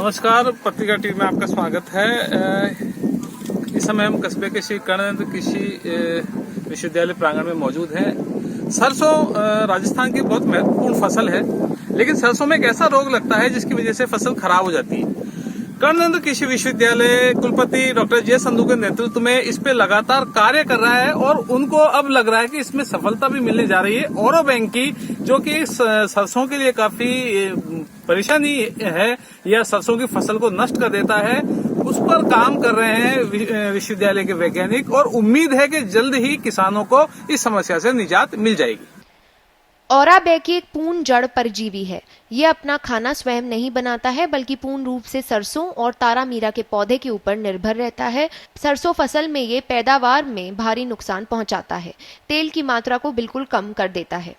नमस्कार, पत्रिका टीवी में आपका स्वागत है। इस समय हम कस्बे के श्री कर्णनरेंद्र कृषि विश्वविद्यालय प्रांगण में मौजूद हैं। सरसों राजस्थान की बहुत महत्वपूर्ण फसल है, लेकिन सरसों में एक ऐसा रोग लगता है जिसकी वजह से फसल खराब हो जाती है। कर्णनरेंद्र कृषि विश्वविद्यालय कुलपति डॉक्टर जे संधू के नेतृत्व में इस पे लगातार कार्य कर रहा है और उनको अब लग रहा है कि इसमें सफलता भी मिलने जा रही है। ओरो बैंक की, जो कि सरसों के लिए काफी परेशानी है या सरसों की फसल को नष्ट कर देता है, उस पर काम कर रहे हैं विश्वविद्यालय के वैज्ञानिक और उम्मीद है कि जल्द ही किसानों को इस समस्या से निजात मिल जाएगी। ओरो बैंक एक पूर्ण जड़ परजीवी है। ये अपना खाना स्वयं नहीं बनाता है, बल्कि पूर्ण रूप से सरसों और तारामीरा के पौधे के ऊपर निर्भर रहता है। सरसों फसल में ये पैदावार में भारी नुकसान पहुंचाता है, तेल की मात्रा को बिल्कुल कम कर देता है।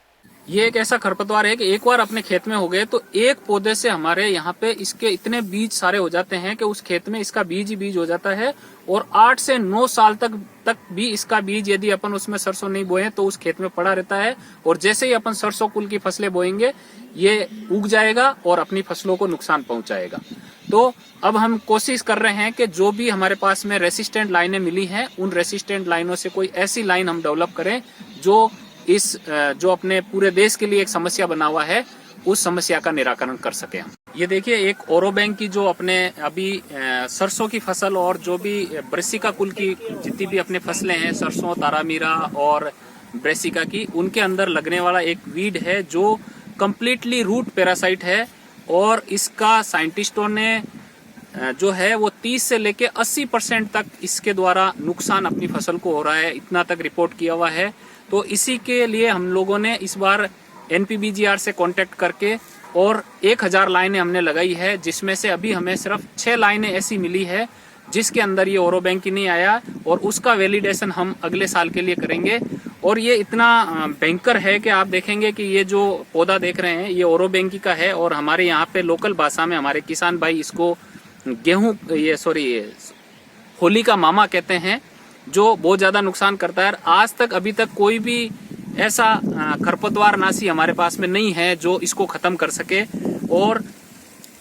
ये एक ऐसा खरपतवार है कि एक बार अपने खेत में हो गए तो एक पौधे से हमारे यहाँ पे इसके इतने बीज सारे हो जाते हैं कि उस खेत में इसका बीज ही बीज हो जाता है। और 8 से 9 साल तक भी इसका बीज यदि अपन उसमें सरसों नहीं बोए तो उस खेत में पड़ा रहता है। और जैसे ही अपन सरसों कुल की फसलें बोएंगे ये उग जाएगा और अपनी फसलों को नुकसान पहुंचाएगा। तो अब हम कोशिश कर रहे हैं कि जो भी हमारे पास में रेसिस्टेंट लाइनें मिली हैं, उन रेसिस्टेंट लाइनों से कोई ऐसी लाइन हम डेवलप करें जो अपने पूरे देश के लिए एक समस्या बना हुआ है, उस समस्या का निराकरण कर सके हम। ये देखिए, एक ओरो बैंक की जो अपने अभी सरसों की फसल और जो भी ब्रेसिका कुल की जितनी भी अपने फसलें हैं, सरसों, तारामीरा और ब्रेसिका की, उनके अंदर लगने वाला एक वीड है जो कम्प्लीटली रूट पैरासाइट है। और इसका साइंटिस्टों ने जो है वो 30 से लेके 80% तक इसके द्वारा नुकसान अपनी फसल को हो रहा है, इतना तक रिपोर्ट किया हुआ है। तो इसी के लिए हम लोगों ने इस बार NPBGR से कांटेक्ट करके और 1000 लाइनें हमने लगाई है, जिसमें से अभी हमें सिर्फ 6 लाइनें ऐसी मिली है जिसके अंदर ये ओरो बैंक ही नहीं आया, और उसका वैलिडेशन हम अगले साल के लिए करेंगे। और ये इतना भयंकर है कि आप देखेंगे कि ये जो पौधा देख रहे हैं ये ओरो बैंक का है। और हमारे यहाँ पे लोकल भाषा में हमारे किसान भाई इसको होली का मामा कहते हैं, जो बहुत ज्यादा नुकसान करता है। आज तक अभी तक कोई भी ऐसा खरपतवार नाशी हमारे पास में नहीं है जो इसको खत्म कर सके। और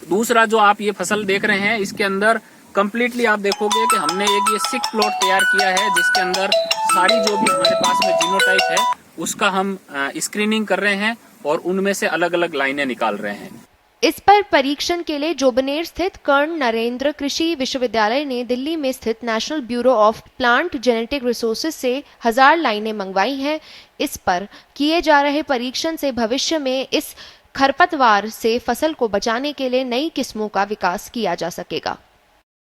दूसरा जो आप ये फसल देख रहे हैं, इसके अंदर कंप्लीटली आप देखोगे कि हमने एक ये सिक प्लॉट तैयार किया है, जिसके अंदर सारी जो भी हमारे पास में जीनोटाइप है उसका हम स्क्रीनिंग कर रहे हैं और उनमें से अलग अलग लाइनें निकाल रहे हैं। इस पर परीक्षण के लिए जोबनेर स्थित कर्ण नरेंद्र कृषि विश्वविद्यालय ने दिल्ली में स्थित national bureau of plant genetic resources से 1000 लाइनें मंगवाई हैं। इस पर किए जा रहे परीक्षण से भविष्य में इस खरपतवार से फसल को बचाने के लिए नई किस्मों का विकास किया जा सकेगा।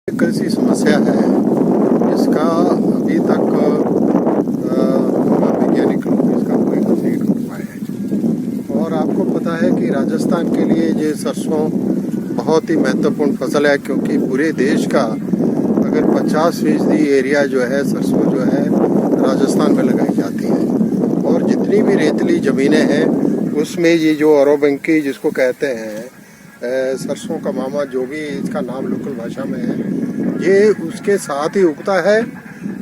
कृषि समस्या है जिसका अभी तक वैज्ञानिक लोग इसका कोई हल नहीं ढूंढ पाए हैं। और आपको पता है कि राजस्थान के लिए ये सरसों बहुत ही महत्वपूर्ण फसल है, क्योंकि पूरे देश का अगर 50% एरिया जो है सरसों जो है राजस्थान में लगाई जाती है। और जितनी भी रेतली ज़मीनें हैं उसमें ये जो ओरो बैंक की, जिसको कहते हैं सरसों का मामा, जो भी इसका नाम लोकल भाषा में है, ये उसके साथ ही उगता है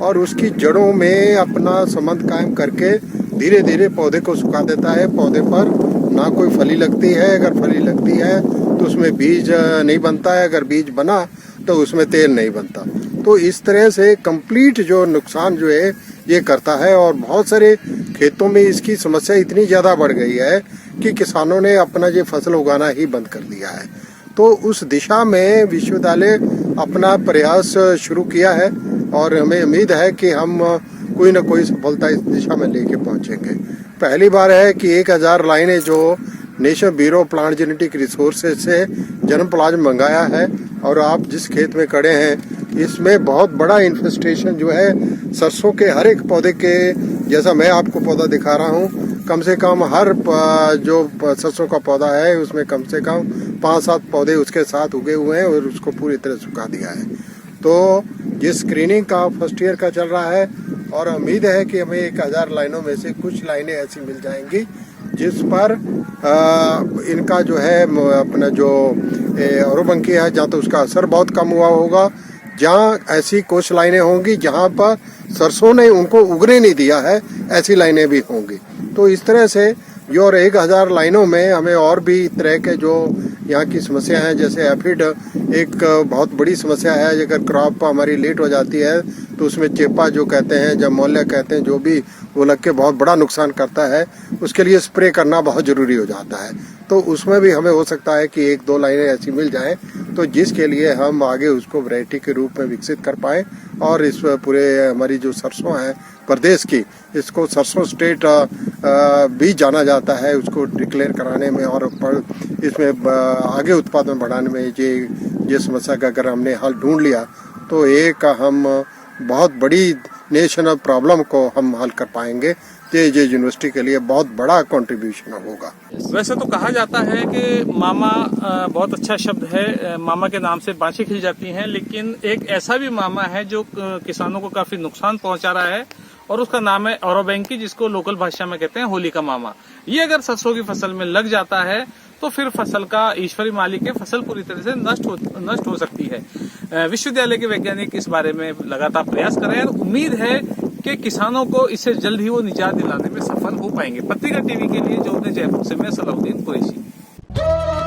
और उसकी जड़ों में अपना संबंध कायम करके धीरे धीरे पौधे को सुखा देता है। पौधे पर ना कोई फली लगती है, अगर फली लगती है तो उसमें बीज नहीं बनता है, अगर बीज बना तो उसमें तेल नहीं बनता। तो इस तरह से कंप्लीट जो नुकसान जो है ये करता है। और बहुत सारे खेतों में इसकी समस्या इतनी ज़्यादा बढ़ गई है कि किसानों ने अपना ये फसल उगाना ही बंद कर दिया है। तो उस दिशा में विश्वविद्यालय अपना प्रयास शुरू किया है और हमें उम्मीद है कि हम कोई न कोई सफलता इस दिशा में लेके पहुंचेंगे। पहली बार है कि 1000 लाइनें जो national bureau of plant genetic resources से जन्मप्लाज्म मंगाया है। और आप जिस खेत में खड़े हैं इसमें बहुत बड़ा इन्फेस्टेशन जो है सरसों के हर एक पौधे के, जैसा मैं आपको पौधा दिखा रहा हूँ, कम से कम हर जो सरसों का पौधा है उसमें कम से कम 5-7 पौधे उसके साथ उगे हुए हैं और उसको पूरी तरह सुखा दिया है। तो ये स्क्रीनिंग का फर्स्ट ईयर का चल रहा है और उम्मीद है कि हमें 1000 लाइनों में से कुछ लाइनें ऐसी मिल जाएंगी जिस पर इनका जो है अपना जो ओरो बैंक है, जहाँ तो उसका असर बहुत कम हुआ होगा, जहाँ ऐसी कुछ लाइनें होंगी जहाँ पर सरसों ने उनको उगने नहीं दिया है, ऐसी लाइनें भी होंगी। तो इस तरह से ये और 1000 लाइनों में हमें और भी तरह के जो यहाँ की समस्या है, जैसे एफिड एक बहुत बड़ी समस्या है। अगर क्रॉप हमारी लेट हो जाती है तो उसमें चेपा जो कहते हैं, जब मोलिया कहते हैं, जो भी वो लग के बहुत बड़ा नुकसान करता है, उसके लिए स्प्रे करना बहुत जरूरी हो जाता है। तो उसमें भी हमें हो सकता है कि 1-2 लाइनें ऐसी मिल जाएं, तो जिसके लिए हम आगे उसको वैरायटी के रूप में विकसित कर पाएं और इस पूरे हमारी जो सरसों है प्रदेश की, इसको सरसों स्टेट भी जाना जाता है, उसको डिक्लेयर कराने में और इसमें आगे उत्पादन बढ़ाने में ये समस्या का अगर हमने हल ढूंढ लिया तो एक हम बहुत बड़ी नेशनल प्रॉब्लम को हम हल कर पाएंगे। ये यूनिवर्सिटी के लिए बहुत बड़ा कंट्रीब्यूशन होगा। वैसे तो कहा जाता है कि मामा बहुत अच्छा शब्द है, मामा के नाम से बाँछें खिल जाती हैं, लेकिन एक ऐसा भी मामा है जो किसानों को काफी नुकसान पहुंचा रहा है और उसका नाम है औरोबैंकी, जिसको लोकल भाषा में कहते हैं होली का मामा। ये अगर सरसों की फसल में लग जाता है तो फिर फसल का ईश्वरी मालिक है, फसल पूरी तरह से नष्ट हो सकती है। विश्वविद्यालय के वैज्ञानिक इस बारे में लगातार प्रयास कर रहे हैं और उम्मीद है कि किसानों को इससे जल्द ही वो निजात दिलाने में सफल हो पाएंगे। पत्रिका टीवी के लिए जोधपुर से मैं सलाउद्दीन कुरैशी।